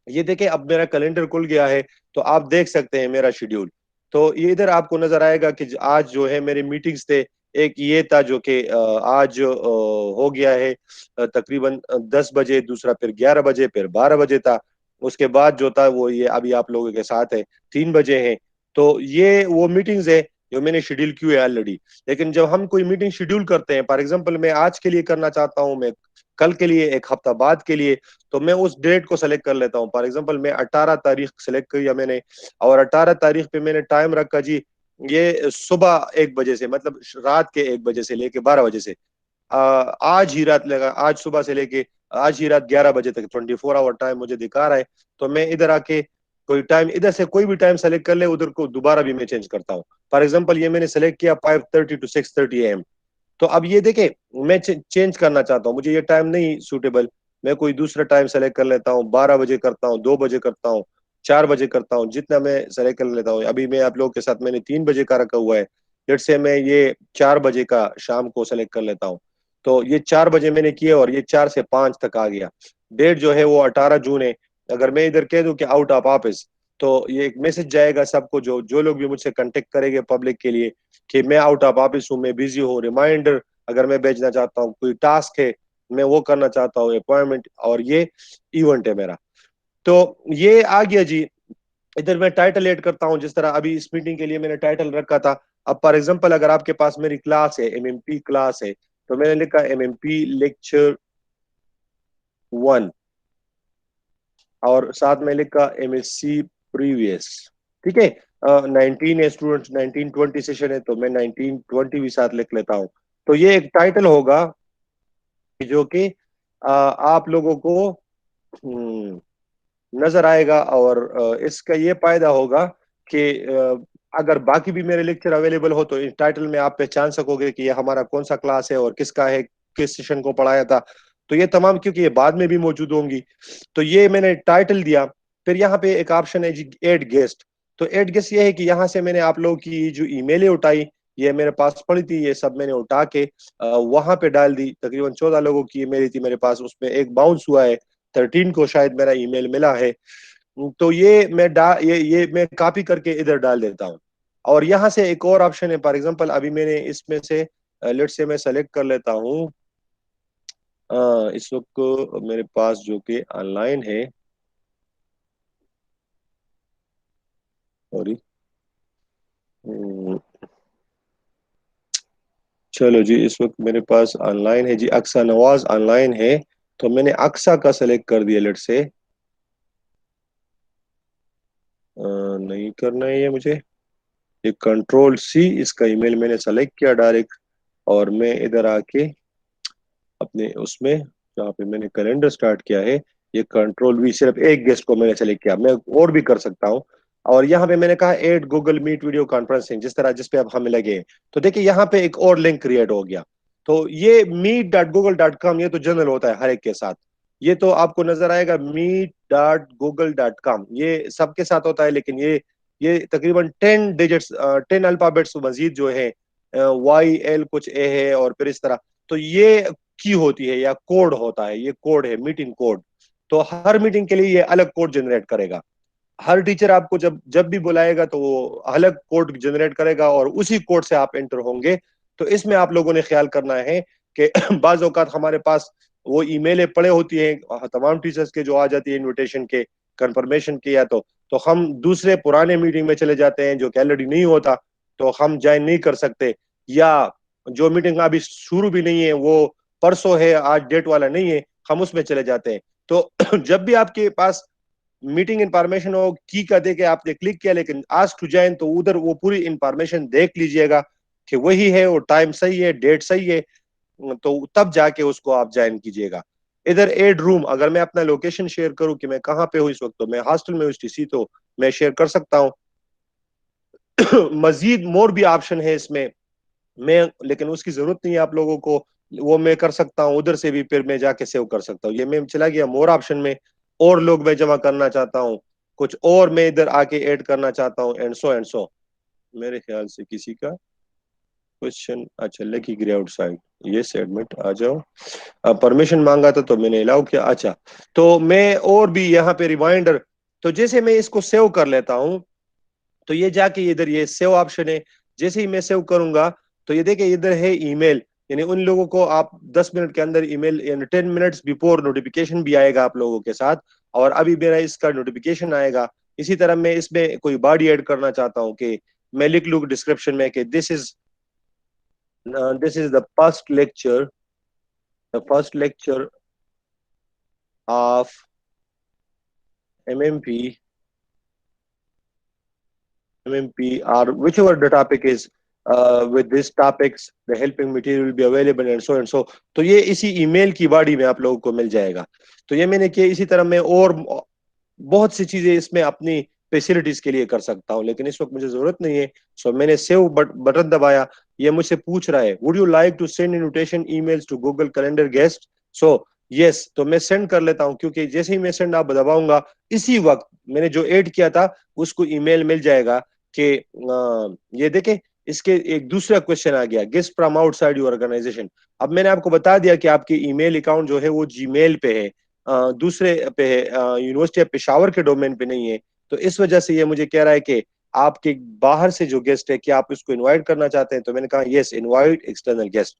Speaker 1: ये देखें अब मेरा कैलेंडर खुल गया है। तो आप देख सकते हैं मेरा शेड्यूल। तो ये इधर आपको नजर आएगा कि आज जो है मेरे मीटिंग्स थे, एक ये था जो कि आज हो गया है तकरीबन 10 बजे, दूसरा फिर 11 बजे, फिर 12 बजे था। उसके बाद जो था वो ये अभी आप लोगों के साथ है 3 बजे है। तो ये वो मीटिंग्स है जो मैंने शेड्यूल की है ऑलरेडी। लेकिन जब हम कोई मीटिंग शेड्यूल करते हैं, फॉर एग्जांपल मैं आज के लिए करना चाहता हूँ, मैं कल के लिए, एक हफ्ता बाद के लिए, तो मैं उस डेट को सेलेक्ट कर लेता हूँ। फॉर एग्जांपल मैं 18 तारीख सेलेक्ट किया मैंने, और 18 तारीख पे मैंने टाइम रखा जी ये सुबह 1 बजे से, मतलब रात के 1 बजे से लेके 12 बजे से, आज ही रात लगा, आज सुबह से लेके आज ही रात 11 बजे तक 24 आवर टाइम मुझे दिखा रहा है। तो मैं इधर आके कोई टाइम इधर से कोई भी टाइम सेलेक्ट कर ले, उधर को दोबारा भी मैं चेंज करता हूँ। फॉर एग्जाम्पल ये मैंने सेलेक्ट किया 5:30 to 6:30 AM। तो अब ये देखे मैं चेंज करना चाहता हूँ, मुझे ये टाइम नहीं सूटेबल, मैं कोई दूसरा टाइम सेलेक्ट कर लेता हूँ, 12 बजे करता हूँ, 2 बजे करता हूँ, 4 बजे करता हूँ, जितना मैं सेलेक्ट कर लेता हूँ। अभी मैं आप लोगों के साथ मैंने 3 बजे का रखा हुआ है, जेट से मैं ये 4 बजे का शाम को सेलेक्ट कर लेता हूँ। तो ये 4 बजे मैंने किया और ये 4 से 5 तक आ गया। डेट जो है वो 18 जून है। अगर मैं इधर कह दूं कि आउट ऑफ ऑफिस, तो ये एक मैसेज जाएगा सबको, जो जो लोग भी मुझसे कांटेक्ट करेंगे पब्लिक के लिए, कि मैं आउट ऑफ ऑफिस हूँ, मैं बिजी हूँ। रिमाइंडर अगर मैं भेजना चाहता हूँ, कोई टास्क है मैं वो करना चाहता हूँ, अपॉइंटमेंट, और ये इवेंट है मेरा। तो ये आ गया जी। इधर मैं टाइटल ऐड करता हूँ, जिस तरह अभी इस मीटिंग के लिए मैंने टाइटल रखा था। अब फॉर एग्जांपल अगर आपके पास मेरी क्लास है, एमएमपी क्लास है, तो मैंने लिखा एमएमपी लेक्चर 1, और साथ में लिखा एमएससी प्रीवियस। ठीक है, 19 है स्टूडेंट्स, 1920 सेशन है, तो मैं 1920 भी साथ लिख लेता हूँ। तो ये एक टाइटल होगा जो कि आप लोगों को नजर आएगा, और इसका ये फायदा होगा कि अगर बाकी भी मेरे लेक्चर अवेलेबल हो, तो इस टाइटल में आप पहचान सकोगे कि ये हमारा कौन सा क्लास है और किसका है, किस सेशन को पढ़ाया था। तो ये तमाम, क्योंकि ये बाद में भी मौजूद होंगी, तो ये मैंने टाइटल दिया। फिर यहाँ पे एक ऑप्शन है जी, एड गेस्ट। तो एड गेस्ट ये है कि यहाँ से मैंने आप लोगों की जो ईमेलें उठाई, ये मेरे पास पड़ी थी, ये सब मैंने उठा के वहां पे डाल दी। तकरीबन 14 लोगों की ईमेल थी मेरे पास, उसमें एक बाउंस हुआ है, 13 को शायद मेरा ईमेल मिला है। तो ये मैं कॉपी करके इधर डाल देता हूँ। और यहाँ से एक और ऑप्शन है, फॉर एग्जांपल अभी मैंने इसमें से लेट से मैं सेलेक्ट कर लेता हूँ इस वक्त मेरे पास जो कि ऑनलाइन है, सॉरी, चलो जी, इस वक्त मेरे पास ऑनलाइन है जी, अक्सा नवाज ऑनलाइन है। तो मैंने अक्सा का सेलेक्ट कर दिया लेट से, नहीं करना है ये मुझे, ये कंट्रोल C, इसका ईमेल मैंने सेलेक्ट किया डायरेक्ट, और मैं इधर आके अपने उसमें जहाँ पे मैंने कैलेंडर स्टार्ट किया है, ये कंट्रोल V, सिर्फ एक गेस्ट को मैंने सेलेक्ट किया, मैं और भी कर सकता हूँ। और यहाँ पे मैंने कहा add Google Meet video conferencing, जिस तरह जिस पे अब हमें लगे हैं। तो देखिए यहाँ पे एक और लिंक क्रिएट हो गया। तो ये meet.google.com, ये तो जनरल होता है हर एक के साथ, ये तो आपको नजर आएगा meet.google.com, ये सबके साथ होता है। लेकिन ये तकरीबन 10 डिजिट्स, 10 अल्फाबेट्स मजीद जो है, YL कुछ A है, और फिर इस तरह। तो ये की होती है या कोड होता है, ये कोड है मीटिंग कोड। तो हर मीटिंग के लिए ये अलग कोड जनरेट करेगा। हर टीचर आपको जब जब भी बुलाएगा तो वो अलग कोड जनरेट करेगा, और उसी कोड से आप एंटर होंगे। तो इसमें आप लोगों ने ख्याल करना है कि बाज औकात हमारे पास वो ईमेलें पड़े होती हैं तमाम टीचर्स के, जो आ जाती है इनविटेशन के, कंफर्मेशन के, या तो हम दूसरे पुराने मीटिंग में चले जाते हैं जो कि ऑलरेडी नहीं होता, तो हम ज्वाइन नहीं कर सकते। या जो मीटिंग अभी शुरू भी नहीं है, वो परसों है, आज डेट वाला नहीं है, हम उसमें चले जाते हैं। तो जब भी आपके पास मीटिंग इंफॉर्मेशन हो, की का दे के आपने क्लिक किया, लेकिन आज टू ज्वाइन, तो उधर वो पूरी इंफॉर्मेशन देख लीजिएगा कि वही है, वो टाइम सही है, डेट सही है, तो तब जाके उसको आप ज्वाइन कीजिएगा। इधर एड रूम, अगर मैं अपना लोकेशन शेयर करूं कि मैं कहाँ पे हूँ इस वक्त, तो मैं हॉस्टल में हूँ TC, तो मैं शेयर कर सकता हूँ। मजीद मोर भी ऑप्शन है इसमें, मैं लेकिन उसकी जरूरत नहीं है आप लोगों को, वो मैं कर सकता हूँ उधर से भी, फिर मैं जाके सेव कर सकता हूँ। ये मैं चला गया मोर ऑप्शन में, और लोग मैं जमा करना चाहता हूँ, कुछ और मैं इधर आके ऐड करना चाहता हूँ, एंड सो मेरे ख्याल से किसी का क्वेश्चन, अच्छा, लकी ग्रे आउटसाइड, ये सेगमेंट आ जाओ, परमिशन मांगा था तो मैंने अलाउ किया। अच्छा, तो मैं और भी यहाँ पे रिमाइंडर, तो जैसे मैं इसको सेव कर लेता हूँ, तो ये जाके इधर ये सेव ऑप्शन है, जैसे ही मैं सेव करूंगा, तो ये देखिए इधर है ईमेल, यानी उन लोगों को आप 10 मिनट के अंदर ईमेल, यानी 10 मिनट्स बिफोर नोटिफिकेशन भी आएगा आप लोगों के साथ, और अभी मेरा इसका नोटिफिकेशन आएगा। इसी तरह मैं इसमें कोई बॉडी ऐड करना चाहता हूँ कि मैं लिख लूँ डिस्क्रिप्शन में कि this is the first lecture of MMP or whichever the topic is, with these topics the helping material will be available and so and so। तो ये इसी ईमेल की बॉडी में आप लोगों को मिल जाएगा। तो ये मैंने किया। इसी तरह मैं और बहुत सी चीजें इसमें अपनी फैसिलिटीज के लिए कर सकता हूँ, लेकिन इस वक्त मुझे जरूरत नहीं है। सो मैंने सेव बटन दबाया। ये मुझसे पूछ रहा है would you like to send invitation emails to Google Calendar guest. So yes, तो मैं सेंड कर लेता हूँ, क्योंकि जैसे ही मैं सेंड आप दबाऊंगा इसी वक्त मैंने जो ऐड किया था उसको ईमेल मिल जाएगा कि ये देखे इसके एक दूसरा क्वेश्चन आ गया, guest from outside your organisation. अब मैंने आपको बता दिया कि आपके ईमेल अकाउंट जो है वो जीमेल पे है, दूसरे पे है, यूनिवर्सिटी ऑफ पेशावर के डोमेन पे नहीं है। तो इस वजह से ये मुझे कह रहा है कि आपके बाहर से जो गेस्ट है क्या आप इसको इनवाइट करना चाहते हैं। तो मैंने कहा यस, इनवाइट एक्सटर्नल गेस्ट।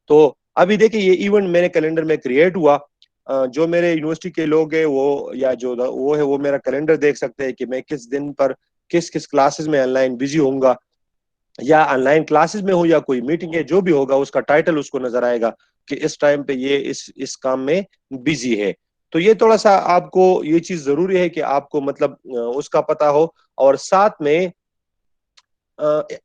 Speaker 1: तो अभी देखिए ये इवेंट मेरे कैलेंडर में क्रिएट हुआ। जो मेरे यूनिवर्सिटी के लोग हैं वो, या जो वो है वो मेरा कैलेंडर देख सकते हैं कि मैं किस दिन पर किस किस क्लासेस में ऑनलाइन बिजी होऊंगा, या ऑनलाइन क्लासेस में हो या कोई मीटिंग है, जो भी होगा उसका टाइटल उसको नजर आएगा कि इस टाइम पे ये इस काम में बिजी है। तो ये थोड़ा सा आपको ये चीज जरूरी है कि आपको मतलब उसका पता हो। और साथ में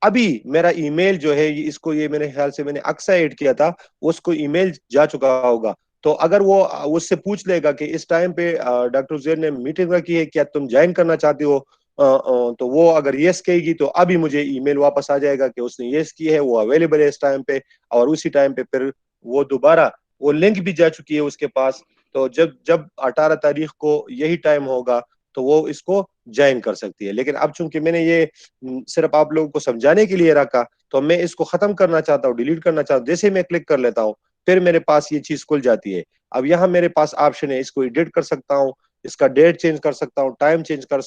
Speaker 1: अभी मेरा ईमेल जो है इसको, ये मेरे ख्याल से मैंने अक्सर ऐड किया था, उसको ईमेल जा चुका होगा। तो अगर वो उससे पूछ लेगा कि इस टाइम पे डॉक्टर जैन ने मीटिंग रखी है, क्या तुम ज्वाइन करना चाहती हो, तो वो अगर यस कहेगी तो अभी मुझे ईमेल वापस आ जाएगा कि उसने यस की है, वो अवेलेबल है इस टाइम पे। और उसी टाइम पे फिर वो दोबारा वो लिंक भी जा चुकी है उसके पास। तो जब जब 18 तारीख को यही टाइम होगा तो वो इसको ज्वाइन कर सकती है। लेकिन अब चूंकि मैंने ये सिर्फ आप लोगों को समझाने के लिए रखा, तो मैं इसको खत्म करना चाहता हूँ, डिलीट करना चाहता हूँ। जैसे मैं क्लिक कर लेता हूँ फिर मेरे पास ये चीज खुल जाती है। अब यहाँ मेरे पास ऑप्शन है, इसको एडिट कर सकता हूँ, इसका डेट चेंज कर सकता हूँ, टाइम चेंज कर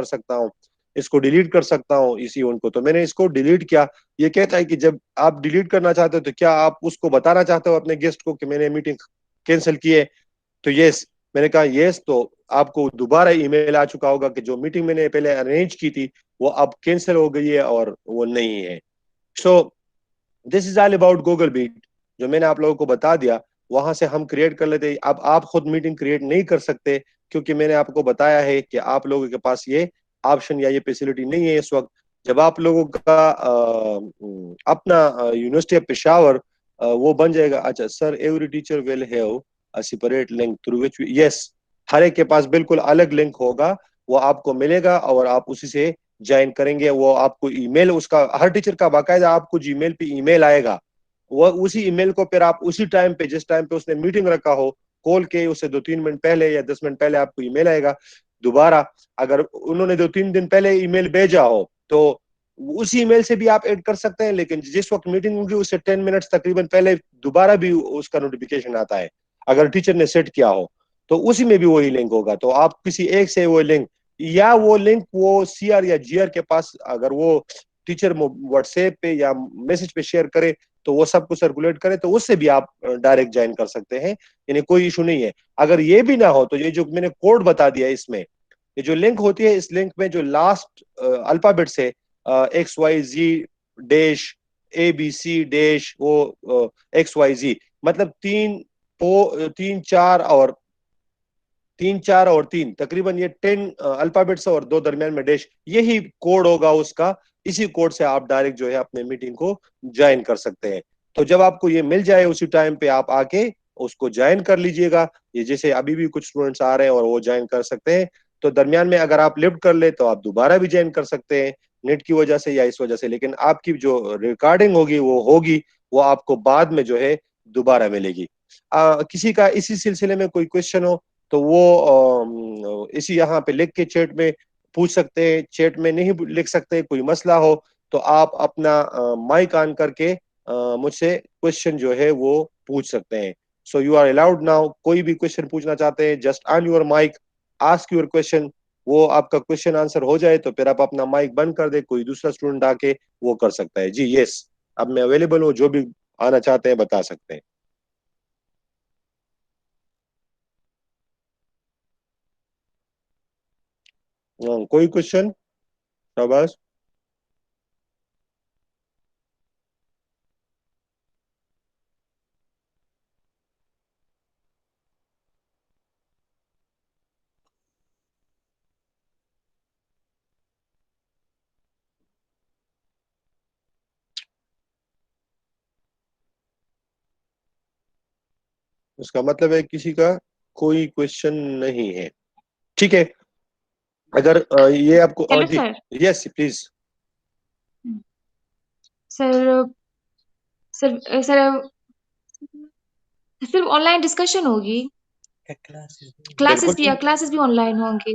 Speaker 1: सकता हूँ, इसको डिलीट कर सकता हूँ इसी उनको। तो मैंने इसको डिलीट किया। ये कहता है कि जब आप डिलीट करना चाहते हो तो क्या आप उसको बताना चाहते हो अपने गेस्ट को कि मैंने मीटिंग कैंसिल की है। तो यस, मैंने कहा यस। तो आपको दोबारा ईमेल आ चुका होगा कि जो मीटिंग मैंने पहले अरेंज की थी वो अब कैंसिल हो गई है और वो नहीं है। So this is all about Google Meet. जो मैंने आप लोगों को बता दिया वहां से हम क्रिएट कर लेते। अब आप खुद मीटिंग क्रिएट नहीं कर सकते, क्योंकि मैंने आपको बताया है कि आप लोगों के पास ये ऑप्शन या ये फैसिलिटी नहीं है इस वक्त। जब आप लोगों का अपना यूनिवर्सिटी ऑफ पेशावर वो बन जाएगा। अच्छा sir, every teacher will have a separate link through which, yes, हर एक के पास बिल्कुल अलग लिंक होगा, वो आपको मिलेगा और आप उसी से ज्वाइन करेंगे। वो आपको ईमेल, उसका हर टीचर का बाकायदा आपको जीमेल पे ईमेल आएगा। वो उसी ईमेल को फिर आप उसी टाइम पे, जिस टाइम पे उसने मीटिंग रखा हो, कॉल के उससे 2-3 मिनट पहले या 10 मिनट पहले आपको ईमेल आएगा दोबारा। अगर उन्होंने 2-3 दिन पहले ईमेल भेजा हो तो उसी ईमेल से भी आप ऐड कर सकते हैं, लेकिन जिस वक्त मीटिंग होगी उससे 10 मिनट तकरीबन पहले दोबारा भी उसका नोटिफिकेशन आता है अगर टीचर ने सेट किया हो। तो उसी में भी वही लिंक होगा। तो आप किसी एक से वो लिंक, या वो लिंक वो सीआर या जीआर के पास अगर वो टीचर व्हाट्सएप पे या मैसेज पे शेयर करे तो वो सबको सर्कुलेट करे, तो उससे भी आप डायरेक्ट ज्वाइन कर सकते हैं, यानी कोई इशू नहीं है। अगर ये भी ना हो तो ये जो मैंने कोड बता दिया इसमें, ये जो लिंक होती है इस लिंक में जो लास्ट अल्फाबेट से XYZ डैश ABC डैश वो XYZ, मतलब तीन चार और तीन, तकरीबन ये 10 अल्फाबेट्स और दो दरमियान में डैश, यही कोड होगा उसका। इसी कोड से आप डायरेक्ट जो है अपने मीटिंग को ज्वाइन कर सकते हैं। तो जब आपको ये मिल जाए उसी टाइम पे आप आके उसको ज्वाइन कर लीजिएगा। ये जैसे अभी भी कुछ स्टूडेंट्स आ रहे हैं और वो ज्वाइन कर सकते हैं। तो दरमियान में अगर आप लिफ्ट कर ले तो आप दोबारा भी ज्वाइन कर सकते हैं, नेट की वजह से या इस वजह से। लेकिन आपकी जो रिकॉर्डिंग होगी वो आपको बाद में जो है दोबारा मिलेगी। किसी का इसी सिलसिले में कोई क्वेश्चन हो तो वो इसी यहाँ पे लिख के चैट में पूछ सकते हैं। चैट में नहीं लिख सकते, कोई मसला हो तो आप अपना माइक ऑन करके मुझसे क्वेश्चन जो है वो पूछ सकते हैं। So you are allowed now. कोई भी क्वेश्चन पूछना चाहते हैं, just on your mic, ask your question. वो आपका क्वेश्चन आंसर हो जाए तो फिर आप अपना माइक बंद कर दे, कोई दूसरा स्टूडेंट आके वो कर सकता है। जी यस। अब मैं अवेलेबल हूँ, जो भी आना चाहते हैं बता सकते हैं। कोई क्वेश्चन? शाबाश। उसका मतलब है किसी का कोई क्वेश्चन नहीं है। ठीक है। अगर ये आपको
Speaker 2: हेलो
Speaker 1: जी।
Speaker 2: Sir.
Speaker 1: Yes please.
Speaker 2: Sir sir sir सिर्फ ऑनलाइन डिस्कशन होगी?
Speaker 1: बिल्कुल।
Speaker 2: क्लासेस भी ऑनलाइन होंगी?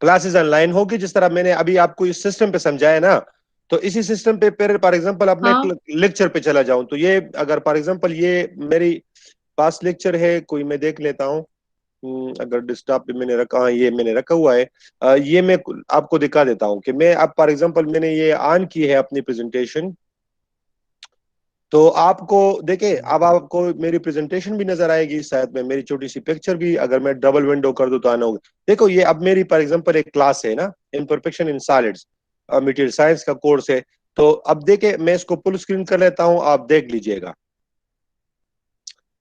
Speaker 1: क्लासेस ऑनलाइन होगी, जिस तरह मैंने अभी आपको इस सिस्टम पे समझाया ना, तो इसी सिस्टम पे फिर फॉर एग्जांपल अब मैं
Speaker 2: हाँ
Speaker 1: लेक्चर पे चला जाऊं, तो ये अगर फॉर एग्जांपल ये मेरी पास लेक्चर है कोई, मैं देख लेता हूँ। अगर डेस्कटॉप पे मैंने रखा, हाँ ये मैंने रखा हुआ है। ये मैं आपको दिखा देता हूँ कि मैं अब फॉर एग्जांपल मैंने ये ऑन की है अपनी प्रेजेंटेशन। तो आपको देखिए, अब आपको मेरी प्रेजेंटेशन भी नजर आएगी, शायद में मेरी छोटी सी पिक्चर भी, अगर मैं डबल विंडो कर दूं तो आना होगा। देखो ये अब मेरी फॉर एग्जांपल एक क्लास है ना, imperfection in solids, material science का कोर्स है। तो अब देखिए मैं इसको फुल स्क्रीन कर लेता हूं, आप देख लीजिएगा।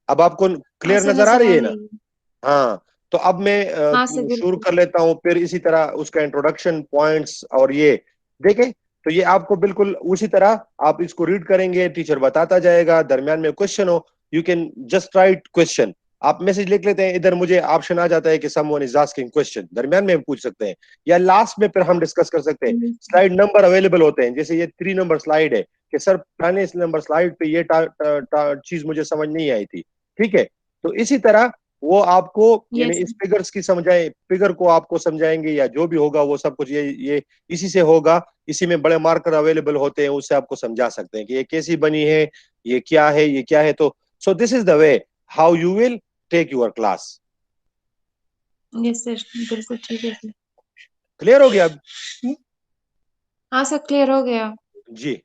Speaker 1: अब आपको
Speaker 2: हाँ
Speaker 1: क्लियर
Speaker 2: सर,
Speaker 1: नजर आ
Speaker 2: नजर
Speaker 1: रही
Speaker 2: आ
Speaker 1: है ना?
Speaker 2: रही है।
Speaker 1: हाँ। तो अब मैं
Speaker 2: हाँ सर,
Speaker 1: शुरू
Speaker 2: बिल्कुल।
Speaker 1: कर लेता हूँ, फिर इसी तरह उसका इंट्रोडक्शन पॉइंट्स और ये देखें। तो ये आपको बिल्कुल उसी तरह आप इसको रीड करेंगे, टीचर बताता जाएगा, दरमियान में क्वेश्चन हो, you can just right question. आप मैसेज लिख लेते हैं, इधर मुझे ऑप्शन आ जाता है कि समवन इज आस्किंग क्वेश्चन, दरमियान में पूछ सकते हैं, या लास्ट में फिर हम डिस्कस कर सकते हैं। स्लाइड नंबर अवेलेबल होते हैं, जैसे ये 3 नंबर स्लाइड है कि सर पुराने इस नंबर स्लाइड पे ये चीज मुझे समझ नहीं आई थी। ठीक है। तो इसी तरह वो आपको यानी
Speaker 2: यस।
Speaker 1: इस फिगर्स की समझाए, फिगर को आपको समझाएंगे, या जो भी होगा वो सब कुछ ये इसी से होगा। इसी में बड़े मार्कर अवेलेबल होते हैं, उससे आपको समझा सकते हैं कि ये कैसी बनी है, ये क्या है, ये क्या है। तो so this is the way how you will take your class.
Speaker 2: Yes sir, बिल्कुल ठीक है सर।
Speaker 1: क्लियर हो गया अब?
Speaker 2: हाँ सर, क्लियर हो गया।
Speaker 1: जी।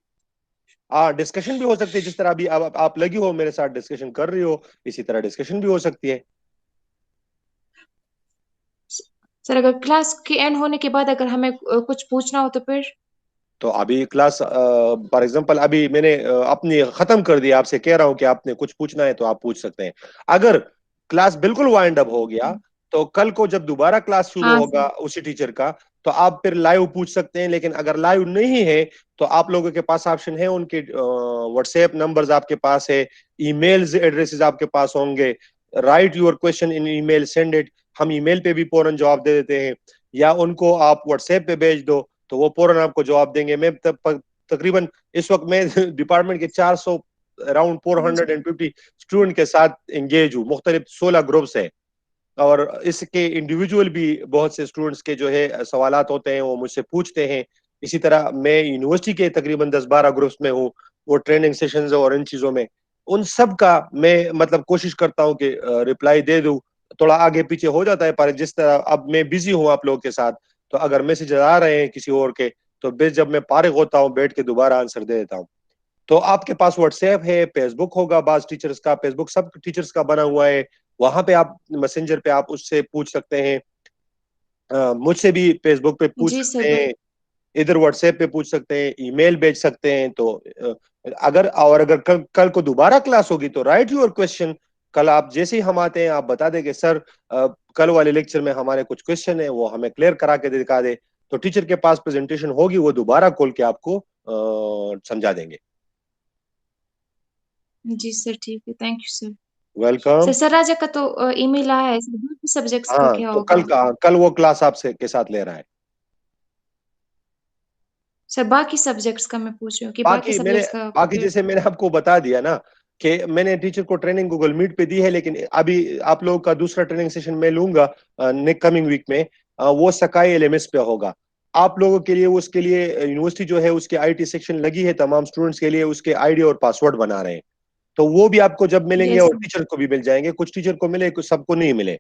Speaker 1: हाँ, डिस्कशन भी हो सकती है, जिस तरह अभी आप लगी हो मेरे साथ डिस्कशन कर रही हो, इसी तरह डिस्कशन भी हो सकती है।
Speaker 2: सर, अगर क्लास के एंड होने के बाद अगर हमें कुछ पूछना हो तो फिर?
Speaker 1: तो अभी क्लास फॉर एग्जांपल अभी मैंने अपनी खत्म कर दी, आपसे कह रहा हूं कि आपने कुछ पूछना है तो आप पूछ सकते हैं। अगर क्लास बिल्कुल वाइंड अप हो गया, तो कल को जब दोबारा क्लास शुरू
Speaker 2: हाँ
Speaker 1: होगा
Speaker 2: सर।
Speaker 1: उसी टीचर का, तो आप फिर लाइव पूछ सकते हैं। लेकिन अगर लाइव नहीं है, तो आप लोगों के पास ऑप्शन है, उनके व्हाट्सएप नंबर्स आपके पास है, ईमेल्स एड्रेसेस आपके पास होंगे। Right your question in email, send it. हम ईमेल पे भी फौरन जवाब दे देते हैं, या उनको आप व्हाट्सएप पे भेज दो तो वो फौरन आपको जवाब देंगे। मैं तकरीबन इस वक्त मैं डिपार्टमेंट के 400 अराउंड 450 स्टूडेंट के साथ एंगेज हूँ, मुख्तलिफ 16 ग्रुप्स हैं। और इसके इंडिविजुअल भी बहुत से स्टूडेंट्स के जो है सवालात होते हैं वो मुझसे पूछते हैं। इसी तरह मैं यूनिवर्सिटी के तकरीबन 10-12 ग्रुप्स में हूँ, वो ट्रेनिंग सेशंस और इन चीज़ों में, उन सब का मैं मतलब कोशिश करता हूँ कि रिप्लाई दे दूँ। थोड़ा आगे पीछे हो जाता है, पर जिस तरह अब मैं बिजी हूँ आप लोगों के साथ, तो अगर मैसेज आ रहे हैं किसी और के, तो बेस जब मैं फारिग होता हूँ बैठ के दोबारा आंसर दे देता हूँ। तो आपके पास व्हाट्सएप है, फेसबुक होगा, बाज टीचर्स का फेसबुक सब टीचर्स का बना हुआ है, वहां पे आप मैसेंजर पे आप उससे पूछ सकते हैं। मुझसे भी फेसबुक पे पूछ
Speaker 2: जी सर,
Speaker 1: सकते हैं, इधर व्हाट्सएप पे पूछ सकते हैं, ईमेल भेज सकते हैं। तो अगर कल को दोबारा क्लास होगी तो राइट योर क्वेश्चन। कल आप जैसे ही हम आते हैं आप बता दें कि सर कल वाले लेक्चर में हमारे कुछ क्वेश्चन है, वो हमें क्लियर करा के दिखा दे। तो टीचर के पास प्रेजेंटेशन होगी, वो दोबारा खोल के आपको समझा देंगे।
Speaker 2: जी सर, ठीक है, thank you sir.
Speaker 1: Welcome.
Speaker 2: Sir Raja का तो ईमेल आया है सर, बाकी सब्जेक्ट्स का
Speaker 1: हाँ,
Speaker 2: क्या
Speaker 1: तो कल
Speaker 2: होगा?
Speaker 1: का कल वो क्लास आपसे के साथ ले रहा है।
Speaker 2: सर बाकी सब्जेक्ट्स का मैं पूछ रही हूँ कि बाकी
Speaker 1: बाकी मैंने
Speaker 2: सब्जेक्ट्स का
Speaker 1: बाकी
Speaker 2: फिर?
Speaker 1: जैसे मैंने आपको बता दिया ना कि मैंने टीचर को ट्रेनिंग गूगल मीट पे दी है, लेकिन अभी आप लोगों का दूसरा ट्रेनिंग सेशन मैं लूंगा नेक्स्ट कमिंग वीक में। वो सकाई एलएमएस पे होगा। आप लोगों के लिए उसके लिए यूनिवर्सिटी जो है उसके आईटी सेक्शन लगी है, तमाम स्टूडेंट्स के लिए उसके आईडी और पासवर्ड बना रहे हैं। तो वो भी आपको जब मिलेंगे,
Speaker 2: यस।
Speaker 1: और टीचर को भी मिल जाएंगे, कुछ टीचर को मिले कुछ सबको नहीं मिले।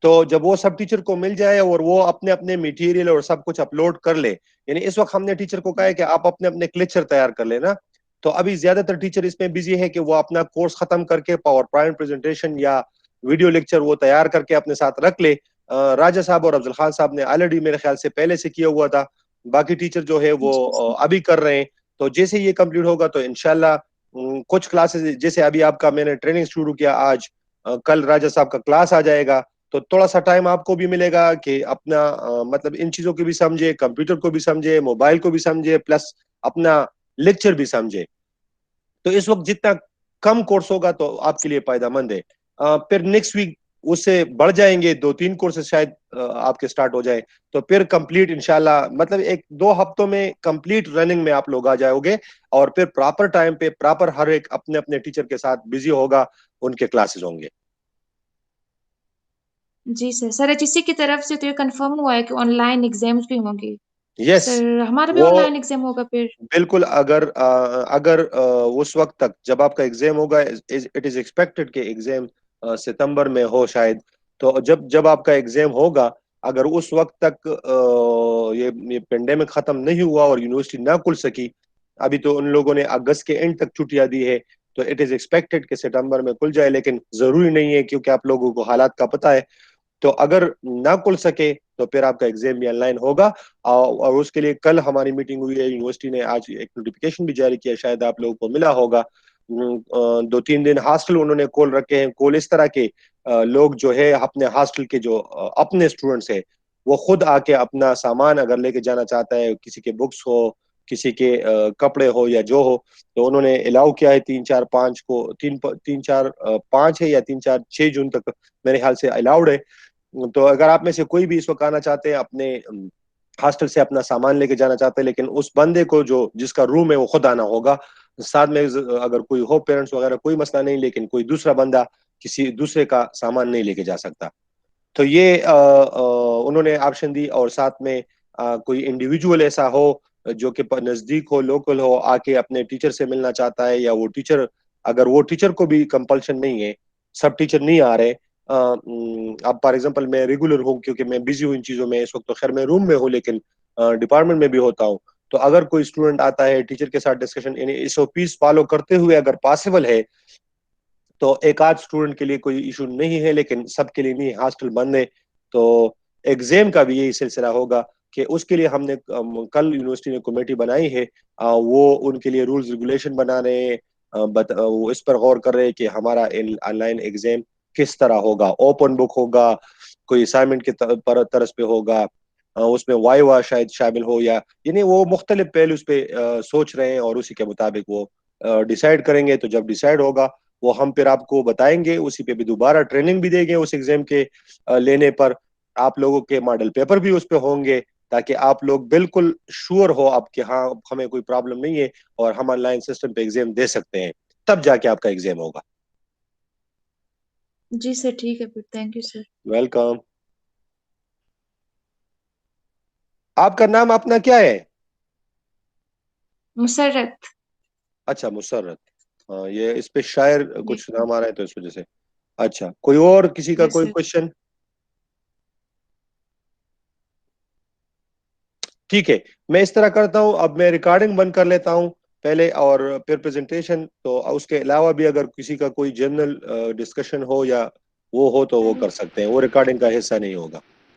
Speaker 1: तो जब वो सब टीचर को मिल जाए और वो अपने अपने मटेरियल और सब कुछ अपलोड कर ले, यानी इस वक्त हमने टीचर को कहा है कि आप अपने अपने क्लेचर तैयार कर लेना, तो अभी ज्यादातर टीचर इसमें बिजी है कि वो अपना कोर्स खत्म करके पावर पॉइंट प्रेजेंटेशन या वीडियो लेक्चर वो तैयार करके अपने साथ रख ले। राजा साहब और अफजल खान साहब ने ऑलरेडी मेरे ख्याल से पहले से किया हुआ था, बाकी टीचर जो है वो
Speaker 2: जी सर।
Speaker 1: अभी कर रहे हैं। तो जैसे ये कंप्लीट होगा तो इनशाला कुछ क्लासेस जैसे अभी आपका मैंने ट्रेनिंग शुरू किया आज, कल राजा साहब का क्लास आ जाएगा। तो थोड़ा सा टाइम आपको भी मिलेगा कि अपना मतलब इन चीजों को भी समझे, कंप्यूटर को भी समझे, मोबाइल को भी समझे, प्लस अपना लेक्चर भी समझे। तो इस वक्त जितना कम कोर्स होगा तो आपके लिए फायदेमंद है। फिर नेक्स्ट वीक उससे बढ़ जाएंगे, 2-3 कोर्सेज शायद आपके स्टार्ट हो जाए। तो फिर कंप्लीट इंशाल्लाह मतलब 1-2 हफ्तों में कंप्लीट रनिंग में आप लोग आ जाओगे। और फिर प्रॉपर टाइम पे प्रॉपर हर एक अपने अपने टीचर के साथ बिजी होगा, उनके क्लासेस होंगे।
Speaker 2: जी सर। सर एचईसी की तरफ से तो ये कंफर्म हुआ है कि ऑनलाइन एग्जाम्स भी होंगे।
Speaker 1: यस।
Speaker 2: सर हमारा भी
Speaker 1: वो
Speaker 2: ऑनलाइन एग्जाम होगा फिर?
Speaker 1: बिल्कुल, अगर उस वक्त तक जब आपका एग्जाम होगा, इट इज एक्सपेक्टेड कि एग्जाम सितंबर में हो शायद। तो जब जब आपका एग्जाम होगा, अगर उस वक्त तक ये पेंडेमिक खत्म नहीं हुआ और यूनिवर्सिटी ना खुल सकी, अभी तो उन लोगों ने अगस्त के एंड तक छुट्टियां दी है, तो इट इज एक्सपेक्टेड कि सितंबर में खुल जाए, लेकिन जरूरी नहीं है क्योंकि आप लोगों को हालात का पता है। तो अगर ना खुल सके तो फिर आपका एग्जाम भी ऑनलाइन होगा। और उसके लिए कल हमारी मीटिंग हुई है, यूनिवर्सिटी ने आज एक नोटिफिकेशन भी जारी किया, शायद आप लोगों को मिला होगा। 2-3 दिन हॉस्टल उन्होंने खोल रखे हैं। खोल इस तरह के लोग जो है अपने हॉस्टल के जो अपने स्टूडेंट्स है, वो खुद आके अपना सामान अगर लेके जाना चाहता है, किसी के बुक्स हो, किसी के कपड़े हो या जो हो, तो उन्होंने अलाउ किया है 3-4-5 को, 3-4-5 है या 3-4-6 जून तक मेरे ख्याल से अलाउड है। तो अगर आप में से कोई भी इस वक्त आना चाहते हैं, अपने हॉस्टल से अपना सामान लेके जाना चाहते हैं, लेकिन उस बंदे को जो जिसका रूम है वो खुद आना होगा। साथ में अगर कोई हो पेरेंट्स वगैरह कोई मसला नहीं, लेकिन कोई दूसरा बंदा किसी दूसरे का सामान नहीं लेके जा सकता। तो ये उन्होंने ऑप्शन दी। और साथ में कोई इंडिविजुअल ऐसा हो जो कि नजदीक हो, लोकल हो, आके अपने टीचर से मिलना चाहता है, या वो टीचर अगर वो टीचर को भी कंपल्शन नहीं है, सब टीचर नहीं आ रहे। अब फॉर एग्जांपल मैं रेगुलर हूँ क्योंकि मैं बिजी हूँ इन चीज़ों में इस वक्त, तो खैर मैं रूम में हूँ, लेकिन डिपार्टमेंट में भी होता हूँ। तो अगर कोई स्टूडेंट आता है टीचर के साथ डिस्कशन यानी SOPs फॉलो करते हुए अगर पॉसिबल है, तो एक आध स्टूडेंट के लिए कोई इशू नहीं है, लेकिन सबके लिए नहीं, हॉस्टल बंद है। तो एग्जाम का भी यही सिलसिला होगा कि उसके लिए हमने कल यूनिवर्सिटी ने कमेटी बनाई है। वो उनके लिए रूल्स रेगुलेशन बना रहे हैं। वो इस पर गौर कर रहे हैं कि हमारा ऑनलाइन एग्जाम किस तरह होगा, ओपन बुक होगा, कोई असाइनमेंट के तरस पे होगा, उसमें वाइवा शायद शामिल हो, या यानी वो मुख्तलिफ पहलू उस पे सोच रहे हैं और उसी के मुताबिक वो डिसाइड करेंगे। तो जब डिसाइड होगा वो हम फिर आपको बताएंगे, उसी पे भी दोबारा ट्रेनिंग भी देंगे उस एग्जाम के लेने पर। आप लोगों के मॉडल पेपर भी उस पे होंगे, ताकि आप लोग बिल्कुल श्योर हो आप कि हाँ हमें कोई प्रॉब्लम नहीं है और हम ऑनलाइन सिस्टम पे एग्जाम दे सकते हैं। तब जाके आपका एग्जाम होगा।
Speaker 2: जी सर ठीक है फिर। Thank you sir.
Speaker 1: वेलकम। आपका नाम अपना क्या है?
Speaker 2: मुसर्रत।
Speaker 1: अच्छा, मुसर्रत। हाँ, ये इस पे शायर
Speaker 2: जी
Speaker 1: कुछ नाम आ रहा है तो इस वजह से। अच्छा, कोई और किसी का
Speaker 2: यस
Speaker 1: कोई
Speaker 2: सर।
Speaker 1: क्वेश्चन? ठीक है। मैं इस तरह करता हूँ, अब मैं रिकॉर्डिंग बंद कर लेता हूँ पहले, और फिर प्रेजेंटेशन। तो उसके अलावा भी अगर किसी का कोई जनरल डिस्कशन हो या वो हो तो वो कर सकते हैं, वो रिकॉर्डिंग का हिस्सा नहीं होगा।